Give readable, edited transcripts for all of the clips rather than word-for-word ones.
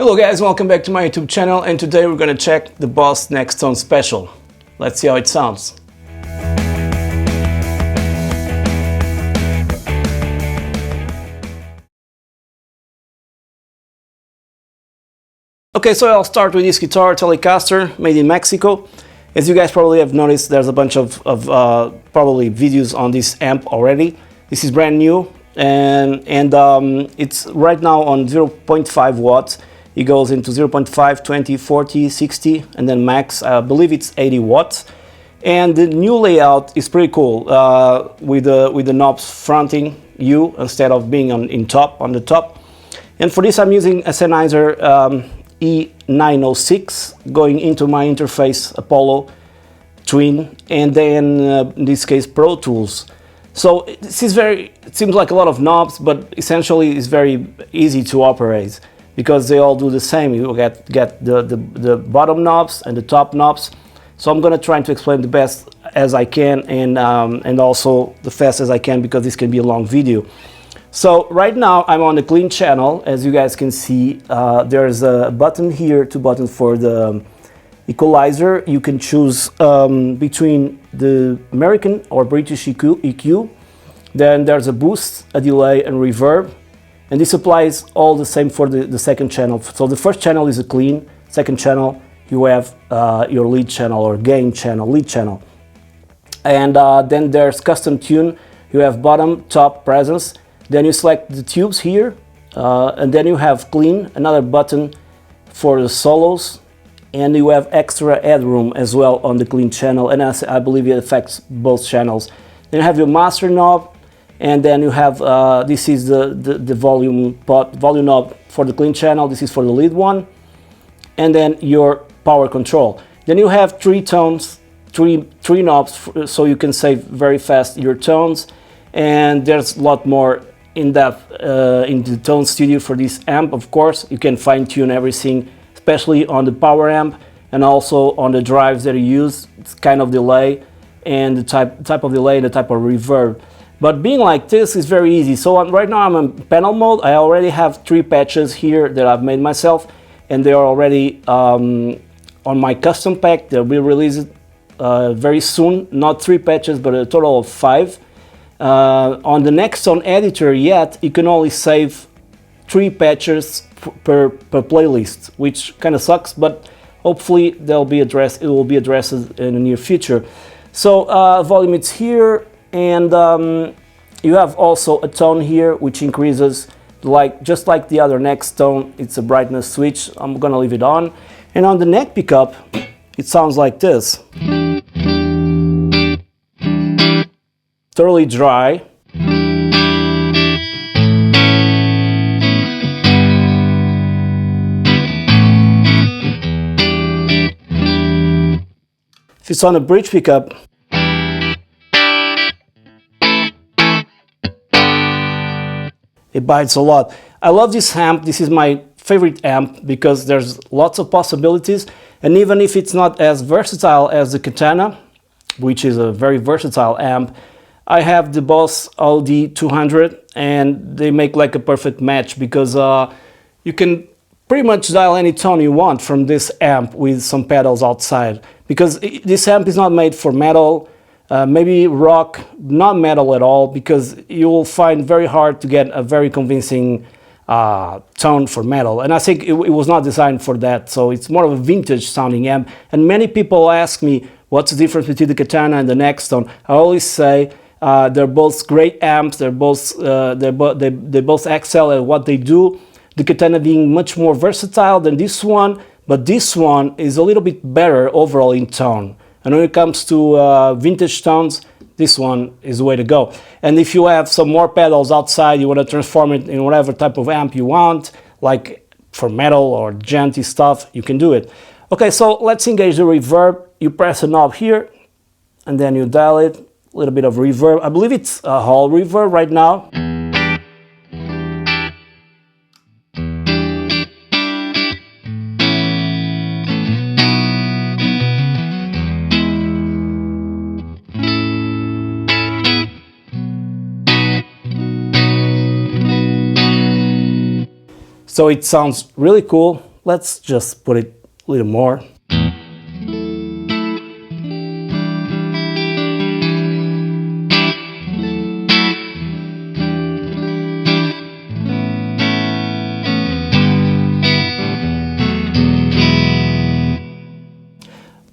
Hello guys, welcome back to my YouTube channel, and today we're gonna check the Boss Nextone Special. Let's see how it sounds. Okay, so I'll start with this guitar, Telecaster, made in Mexico. As you guys probably have noticed, there's a bunch of probably videos on this amp already. This is brand new, and it's right now on 0.5 watts. It goes into 0.5, 20, 40, 60, and then max, I believe it's 80 watts. And the new layout is pretty cool, with the knobs fronting you instead of being on the top. And for this I'm using a Sennheiser E906 going into my interface Apollo Twin, and then in this case Pro Tools. So this is it seems like a lot of knobs, but essentially it's very easy to operate, because they all do the same. You get the bottom knobs and the top knobs. So I'm gonna try to explain the best as I can, and also the fast as I can, because this can be a long video. So right now I'm on the clean channel. As you guys can see, there's a button here, two buttons for the equalizer. You can choose between the American or British EQ. Then there's a boost, a delay, and reverb. And this applies all the same for the second channel. So the first channel is a clean, second channel you have your lead channel or gain channel, lead channel. And then there's custom tune. You have bottom, top, presence. Then you select the tubes here, and then you have clean, another button for the solos, and you have extra headroom as well on the clean channel, and I believe it affects both channels. Then you have your master knob. And then you have, this is the volume knob for the clean channel, this is for the lead one. And then your power control. Then you have three tones, three knobs, so you can save very fast your tones. And there's a lot more in depth in the Tone Studio for this amp. Of course, you can fine tune everything, especially on the power amp and also on the drives that you use. It's kind of delay, and the type of delay and the type of reverb. But being like this is very easy. So right now I'm in panel mode. I already have 3 patches here that I've made myself, and they are already on my custom pack. They'll be released very soon. Not 3 patches, but a total of 5. On the Nextone editor yet, you can only save 3 patches per playlist, which kind of sucks, but hopefully it will be addressed in the near future. So volume is here. And you have also a tone here which increases, just like the other Nextone. It's a brightness switch. I'm gonna leave it on. And on the neck pickup it sounds like this. Thoroughly dry. If it's on a bridge pickup, it bites a lot. I love this amp. This is my favorite amp because there's lots of possibilities, and even if it's not as versatile as the Katana, which is a very versatile amp, I have the Boss OD200, and they make like a perfect match, because you can pretty much dial any tone you want from this amp with some pedals outside, because this amp is not made for metal. Maybe rock, not metal at all, because you will find very hard to get a very convincing tone for metal. And I think it was not designed for that, so it's more of a vintage sounding amp. And many people ask me, what's the difference between the Katana and the Nextone? I always say they're both great amps, they both excel at what they do. The Katana being much more versatile than this one, but this one is a little bit better overall in tone. And when it comes to vintage tones, this one is the way to go. And if you have some more pedals outside, you want to transform it in whatever type of amp you want, like for metal or janty stuff, you can do it. Okay, so let's engage the reverb. You press a knob here, and then you dial it. A little bit of reverb. I believe it's a hall reverb right now. So it sounds really cool. let's just put it a little more.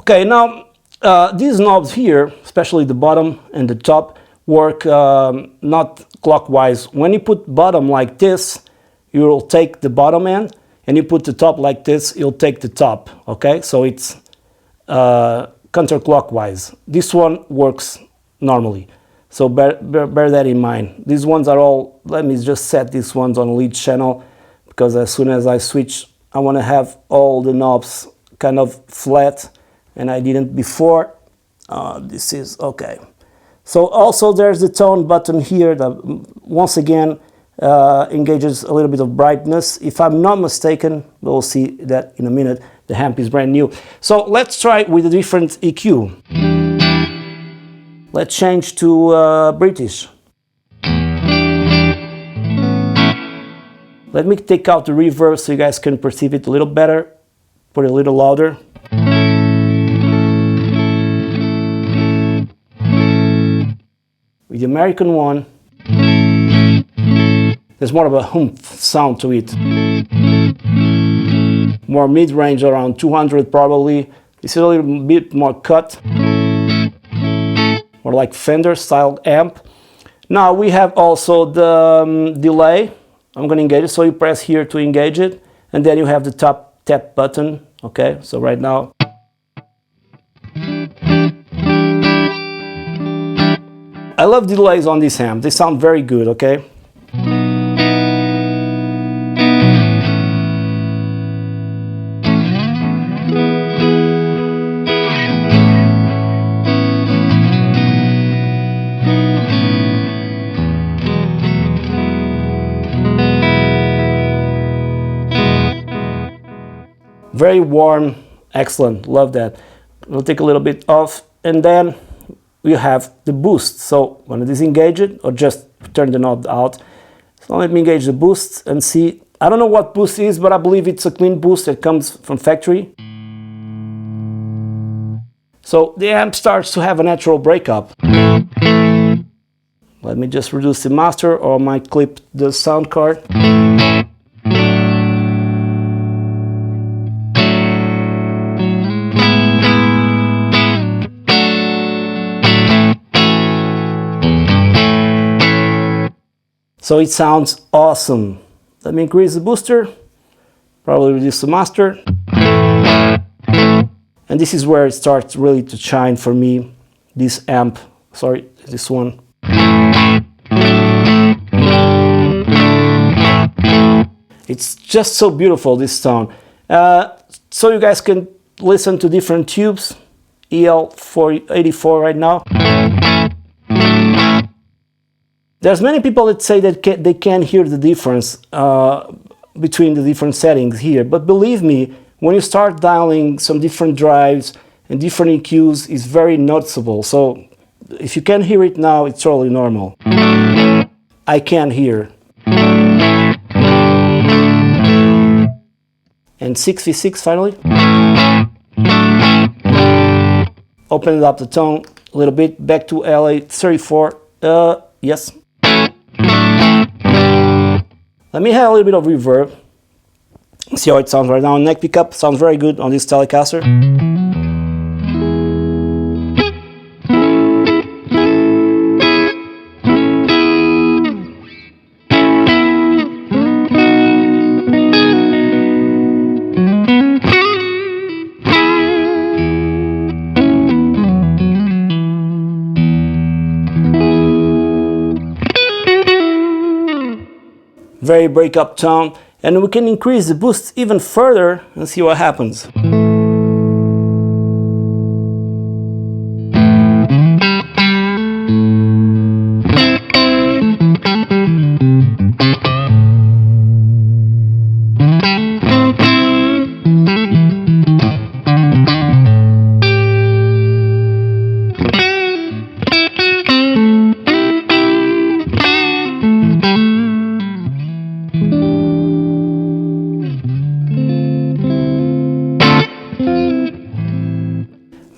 Okay, now these knobs here, especially the bottom and the top, work not clockwise. When you put bottom like this, you will take the bottom end, and you put the top like this, you'll take the top, okay? So it's counterclockwise. This one works normally, so bear that in mind. These ones are all, let me just set these ones on lead channel, because as soon as I switch, I want to have all the knobs kind of flat, and I didn't before. This is okay. So also there's the tone button here that once again engages a little bit of brightness. If I'm not mistaken, we'll see that in a minute. The amp is brand new. So let's try with a different EQ. Let's change to British. Let me take out the reverb so you guys can perceive it a little better. Put it a little louder. With the American one, there's more of a humph sound to it. More mid-range, around 200 probably. This is a little bit more cut. More like Fender style amp. Now we have also the delay. I'm going to engage it, so you press here to engage it. And then you have the top tap button. Okay, so right now. I love the delays on this amp. They sound very good, okay? Very warm, excellent, love that. We'll take a little bit off, and then we have the boost. So when I disengage it, or just turn the knob out. So let me engage the boost and see. I don't know what boost is, but I believe it's a clean boost that comes from factory. So the amp starts to have a natural breakup. Let me just reduce the master, or I might clip the sound card. So it sounds awesome. Let me increase the booster, probably reduce the master. And this is where it starts really to shine for me, this amp, sorry, this one. It's just so beautiful, this tone. So you guys can listen to different tubes, EL484 right now. There's many people that say that they can't hear the difference between the different settings here, but believe me, when you start dialing some different drives and different EQs, it's very noticeable. So if you can't hear it now, it's totally normal. I can't hear. And 6v6 finally. Open it up the tone a little bit, back to LA34, yes. Let me have a little bit of reverb. See how it sounds right now. Neck pickup sounds very good on this Telecaster. Very break-up tone, and we can increase the boost even further and see what happens.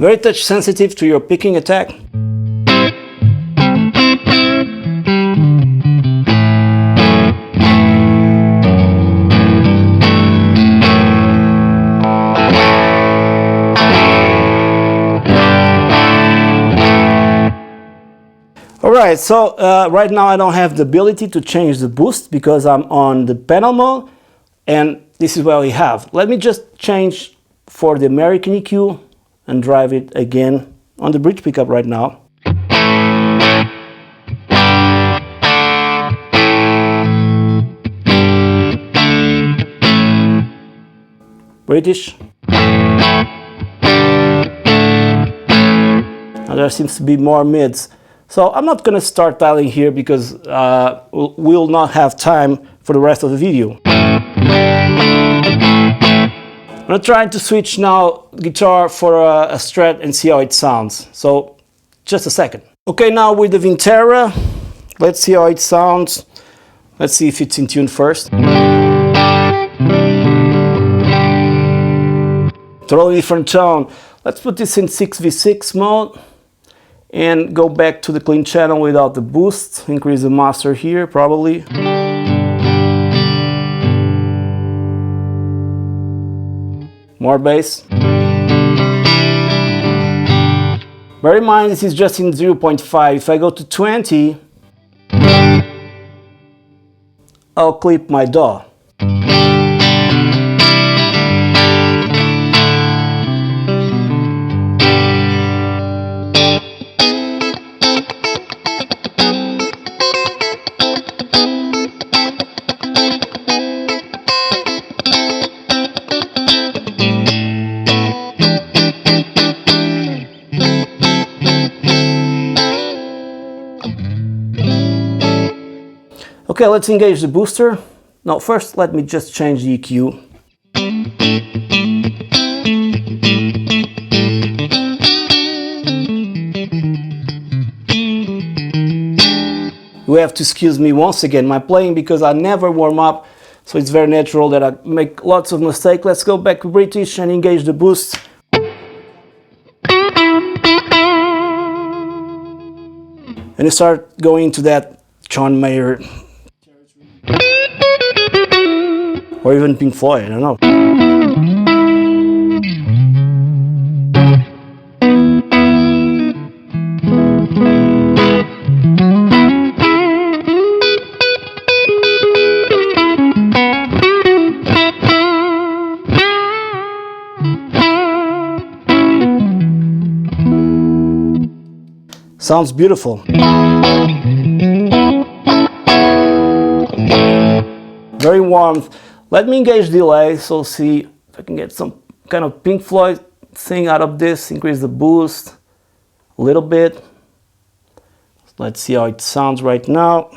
Very touch sensitive to your picking attack. Alright, so right now I don't have the ability to change the boost because I'm on the panel mode, and this is what we have. Let me just change for the American EQ and drive it again on the bridge pickup right now. British. Now there seems to be more mids. So I'm not going to start dialing here because we'll not have time for the rest of the video. I'm going to try to switch now guitar for a Strat and see how it sounds. So just a second. Okay, now with the Vintera, let's see how it sounds. Let's see if it's in tune first. Totally different tone. Let's put this in 6v6 mode. And go back to the clean channel without the boost. Increase the master here, probably. More bass. Bear in mind, this is just in 0.5. If I go to 20, I'll clip my DAW. Okay, let's engage the booster. No, first let me just change the EQ. You have to excuse me once again my playing because I never warm up, so it's very natural that I make lots of mistakes. Let's go back to British and engage the boost. And you start going into that John Mayer or even Pink Floyd, I don't know. Sounds beautiful. Very warm. Let me engage delay, so see if I can get some kind of Pink Floyd thing out of this. Increase the boost a little bit. Let's see how it sounds right now.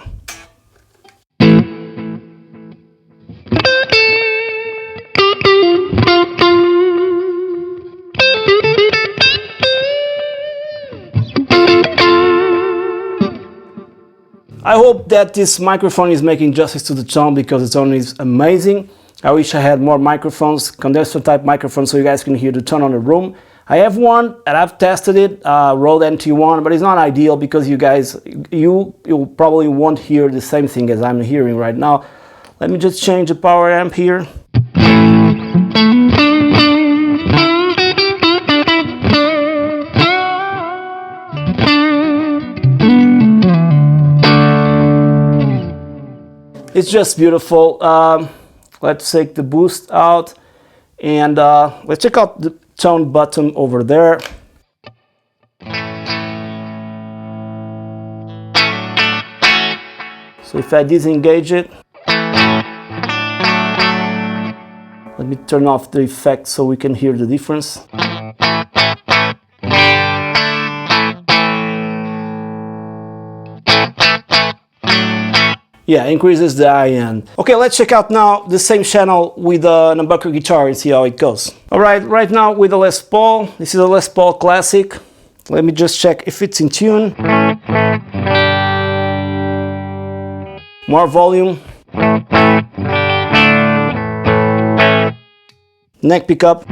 I hope that this microphone is making justice to the tone because the tone is amazing. I wish I had more microphones, condenser type microphones, so you guys can hear the tone on the room. I have one and I've tested it, Rode NT1, but it's not ideal because you guys, you probably won't hear the same thing as I'm hearing right now. Let me just change the power amp here. It's just beautiful. Let's take the boost out and let's check out the tone button over there. So if I disengage it, let me turn off the effect so we can hear the difference. Yeah, increases the high end. Okay, let's check out now the same channel with an humbucker guitar and see how it goes. Alright, right now with a Les Paul. This is a Les Paul Classic. Let me just check if it's in tune. More volume. Neck pickup.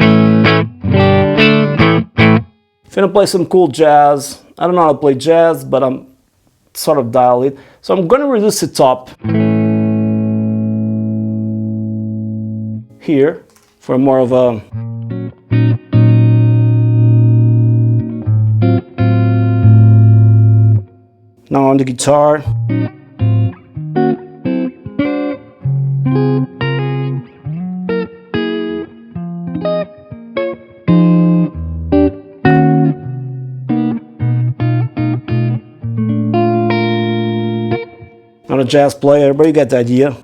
If Gonna play some cool jazz. I don't know how to play jazz, but I'm sort of dial it. So I'm gonna reduce the top here for more of a now on the guitar. Not a jazz player, but you get the idea.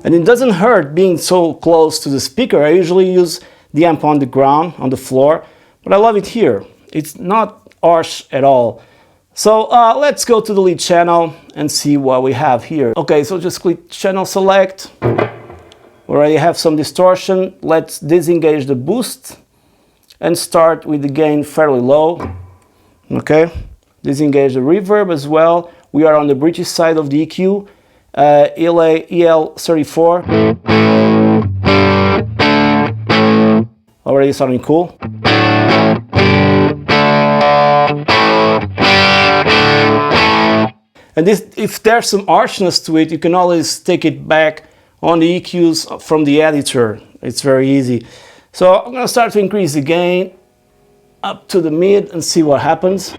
And it doesn't hurt being so close to the speaker. I usually use the amp on the ground, on the floor, but I love it here. It's not harsh at all. So let's go to the lead channel and see what we have here. Okay, so just click channel select. We already have some distortion. Let's disengage the boost and start with the gain fairly low. Okay, disengage the reverb as well. We are on the British side of the EQ, EL34. Already sounding cool. And this, if there's some harshness to it, you can always take it back on the EQs from the editor. It's very easy. So I'm going to start to increase the gain up to the mid and see what happens.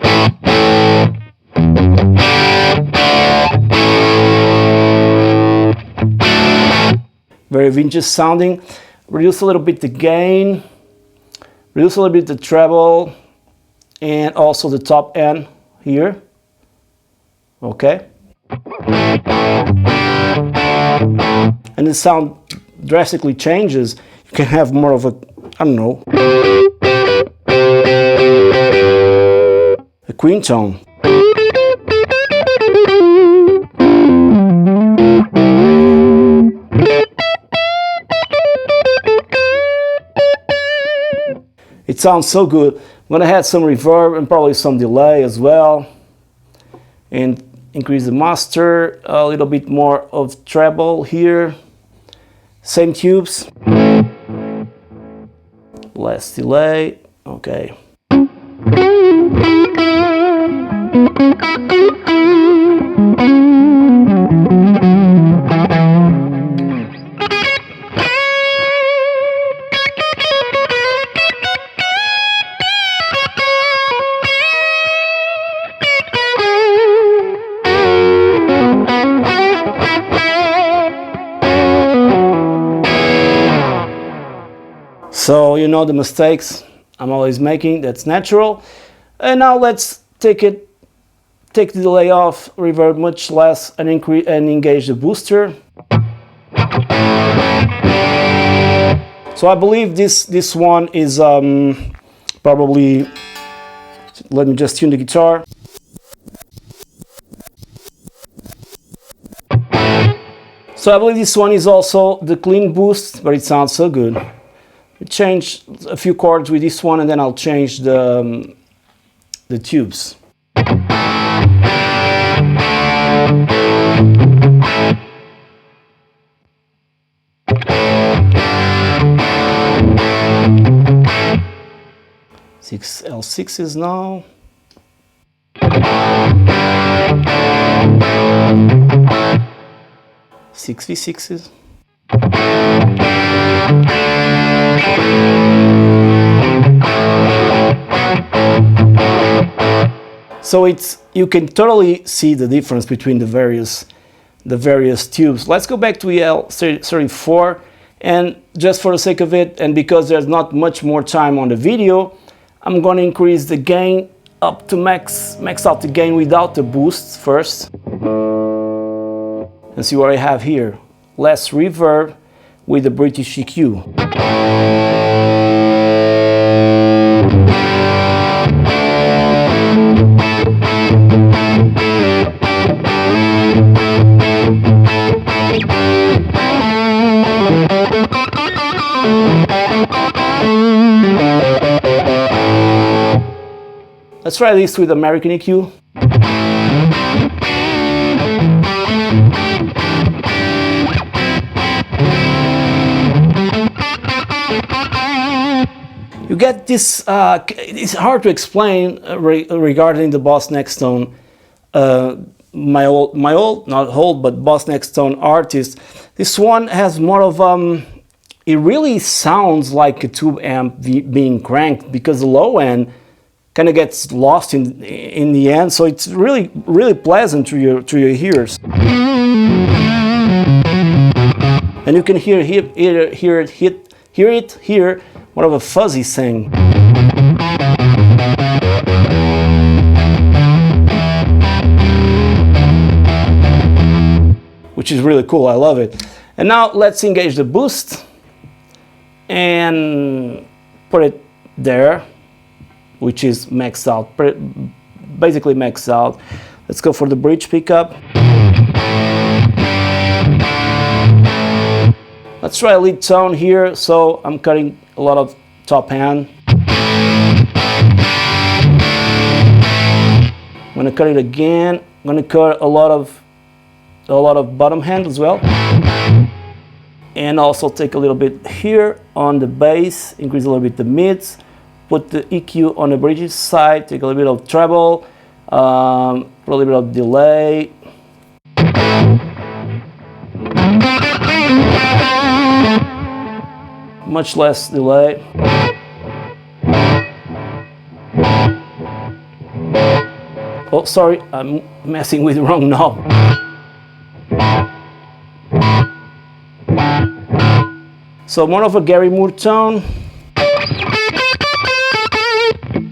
Very vintage sounding. Reduce a little bit the gain, reduce a little bit the treble, and also the top end here. Okay. And the sound drastically changes. You can have more of a, I don't know, a queen tone. It sounds so good. I'm gonna add some reverb and probably some delay as well. And increase the master, a little bit more of treble here. Same tubes. Less delay. Okay. So you know the mistakes I'm always making, that's natural. And now let's take the delay off, reverb much less, and engage the booster. So I believe this one is probably, let me just tune the guitar. So I believe this one is also the clean boost, but it sounds so good. Change a few chords with this one, and then I'll change the tubes. Six L6s now. Six V6s. So you can totally see the difference between the various tubes. Let's go back to EL34, and just for the sake of it, and because there's not much more time on the video, I'm going to increase the gain up to max out the gain without the boost first. And see what I have here. Less reverb with the British EQ. Let's try this with American EQ. get this, it's hard to explain regarding the Boss Nextone. My old, not old, but Boss Nextone artist. This one has more of, it really sounds like a tube amp being cranked, because the low end kind of gets lost in the end, so it's really pleasant to your ears. And you can hear it here, more of a fuzzy thing. Which is really cool, I love it. And now let's engage the boost and put it there, which is maxed out, basically maxed out. Let's go for the bridge pickup. Let's try a lead tone here, so I'm cutting a lot of top end. I'm gonna cut it again. I'm gonna cut a lot of bottom hand as well. And also take a little bit here on the bass, increase a little bit the mids, put the EQ on the bridges side, take a little bit of treble, put a little bit of delay. Much less delay. Oh, sorry, I'm messing with the wrong knob. So more of a Gary Moore tone.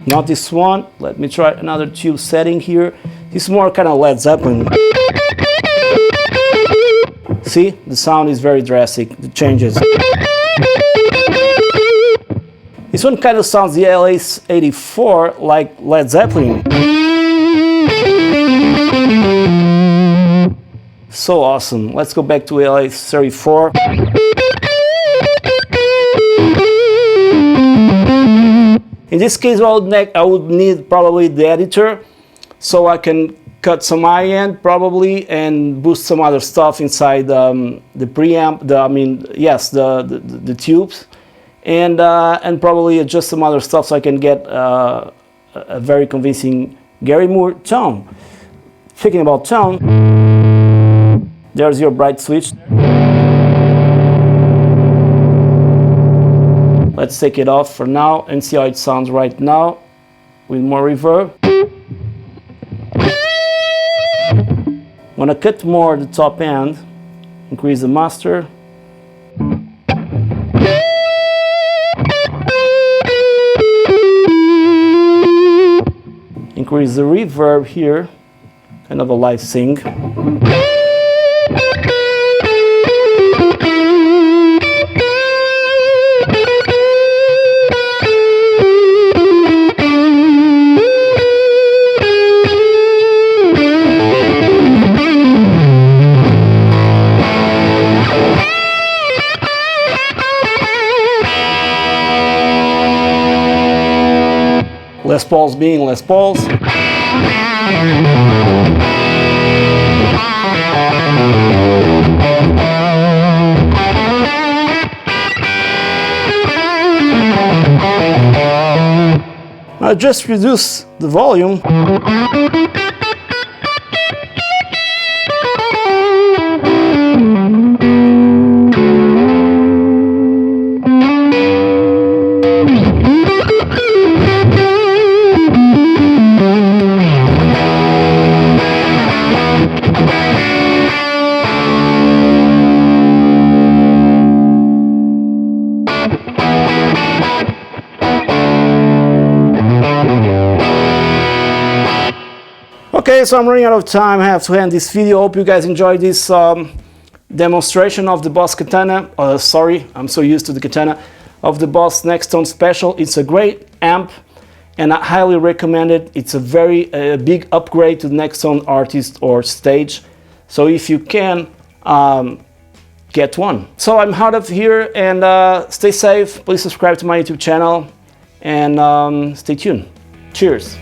Not this one. Let me try another tube setting here. This is more kind of Led Zeppelin. See, the sound is very drastic, the changes. This one kind of sounds the LA-84 like Led Zeppelin. So awesome. Let's go back to LA-34. In this case, I would need probably the editor, so I can cut some high end probably and boost some other stuff inside the preamp. The tubes, and probably adjust some other stuff so I can get a very convincing Gary Moore tone. Speaking about tone, there's your bright switch. Let's take it off for now and see how it sounds right now with more reverb. I'm gonna cut more the top end, increase the master. Increase the reverb here, kind of a live sync. Les Pauls being Les Pauls. I just reduce the volume. Okay, so I'm running out of time. I have to end this video. Hope you guys enjoyed this demonstration of the Boss Katana. Sorry, I'm so used to the Katana. Of the Boss Nextone Special. It's a great amp and I highly recommend it. It's a very big upgrade to the Nextone Artist or Stage. So if you can, get one. So I'm out of here and stay safe. Please subscribe to my YouTube channel and stay tuned. Cheers.